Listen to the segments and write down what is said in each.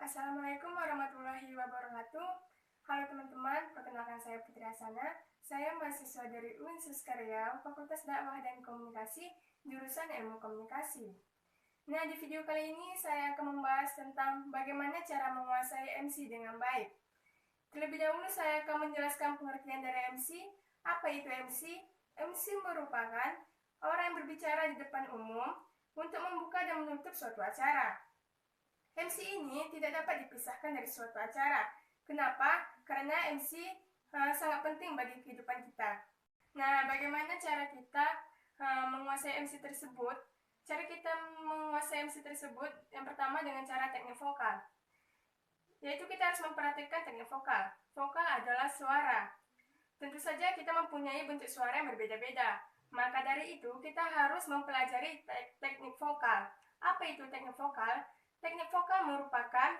Assalamualaikum warahmatullahi wabarakatuh. Halo teman-teman, perkenalkan saya Putri Asana. Saya mahasiswa dari UIN Suskaria, Fakultas Dakwah dan Komunikasi, jurusan Ilmu Komunikasi. Nah, di video kali ini saya akan membahas tentang bagaimana cara menguasai MC dengan baik. Terlebih dahulu saya akan menjelaskan pengertian dari MC. Apa itu MC? MC merupakan orang yang berbicara di depan umum untuk membuka dan menutup suatu acara. MC ini tidak dapat dipisahkan dari suatu acara. Kenapa? Karena MC sangat penting bagi kehidupan kita. Nah, bagaimana cara kita menguasai MC tersebut? Cara kita menguasai MC tersebut yang pertama dengan cara teknik vokal. Yaitu kita harus memperhatikan teknik vokal. Vokal adalah suara. Tentu saja kita mempunyai bentuk suara yang berbeda-beda. Maka dari itu kita harus mempelajari teknik vokal. Apa itu teknik vokal? Teknik vokal merupakan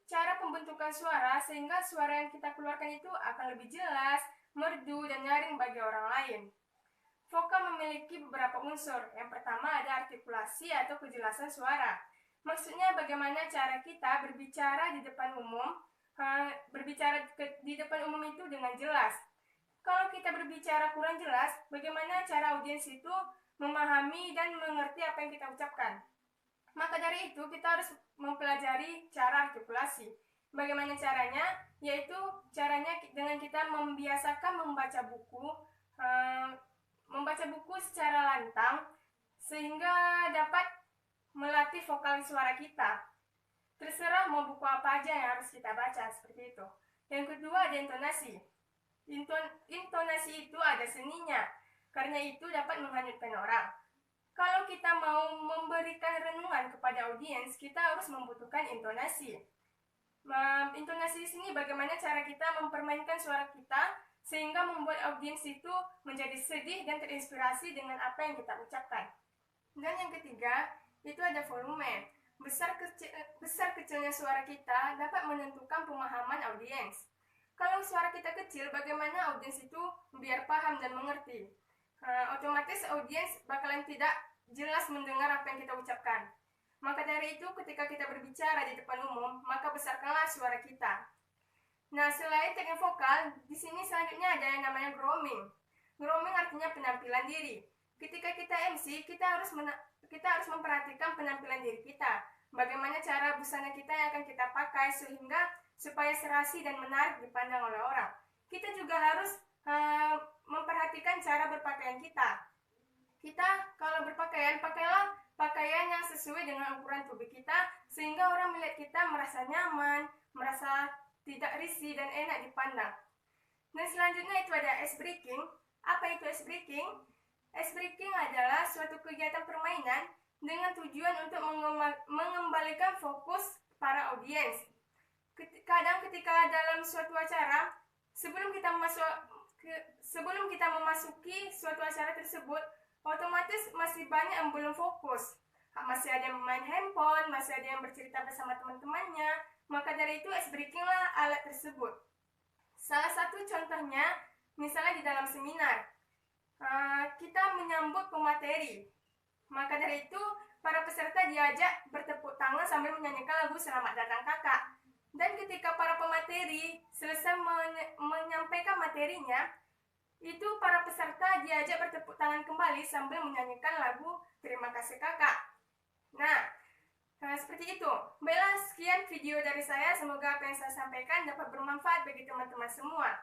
cara pembentukan suara sehingga suara yang kita keluarkan itu akan lebih jelas, merdu, dan nyaring bagi orang lain. Vokal memiliki beberapa unsur. Yang pertama ada artikulasi atau kejelasan suara. Maksudnya bagaimana cara kita berbicara di depan umum, di depan umum itu dengan jelas. Kalau kita berbicara kurang jelas, bagaimana cara audiens itu memahami dan mengerti apa yang kita ucapkan. Maka dari itu kita harus mempelajari cara artikulasi. Bagaimana caranya? Yaitu caranya dengan kita membiasakan membaca buku secara lantang sehingga dapat melatih vokal suara kita. Terserah mau buku apa aja yang harus kita baca, seperti itu. Yang kedua ada intonasi. Intonasi itu ada seninya, karena itu dapat menghanyutkan orang. Kalau kita mau memberikan renungan kepada audiens, kita harus membutuhkan intonasi. Intonasi di sini bagaimana cara kita mempermainkan suara kita sehingga membuat audiens itu menjadi sedih dan terinspirasi dengan apa yang kita ucapkan. Dan yang ketiga, itu ada volume. Besar kecilnya suara kita dapat menentukan pemahaman audiens. Kalau suara kita kecil, bagaimana audiens itu biar paham dan mengerti? Otomatis audiens bakalan tidak jelas mendengar apa yang kita ucapkan. Maka dari itu ketika kita berbicara di depan umum, maka besarkanlah suara kita. Nah, selain teknik vokal, di sini selanjutnya ada yang namanya grooming. Grooming artinya penampilan diri. Ketika kita MC, kita harus memperhatikan penampilan diri kita. Bagaimana cara busana kita yang akan kita pakai sehingga supaya serasi dan menarik dipandang oleh orang. Kita juga harus memperhatikan cara berpakaian kita. Kita kalau berpakaian, pakailah pakaian yang sesuai dengan ukuran tubuh kita sehingga orang melihat kita merasa nyaman, merasa tidak risih dan enak dipandang. Dan selanjutnya itu ada ice breaking. Apa itu ice breaking? Ice breaking adalah suatu kegiatan permainan dengan tujuan untuk mengembalikan fokus para audiens. Kadang ketika dalam suatu acara, sebelum kita memasuki suatu acara tersebut, otomatis masih banyak yang belum fokus. Masih ada yang main handphone, masih ada yang bercerita bersama teman-temannya. Maka dari itu ice breaking lah alat tersebut. Salah satu contohnya, misalnya di dalam seminar, kita menyambut pemateri. Maka dari itu, para peserta diajak bertepuk tangan sambil menyanyikan lagu Selamat Datang Kakak. Dan ketika para pemateri selesai menyampaikan materinya, itu para peserta diajak bertepuk tangan kembali sambil menyanyikan lagu Terima Kasih Kakak. Nah, seperti itu. Baiklah, sekian video dari saya. Semoga apa yang saya sampaikan dapat bermanfaat bagi teman-teman semua.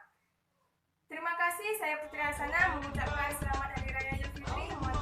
Terima kasih, saya Putri Asana mengucapkan selamat Hari Raya Idul Fitri.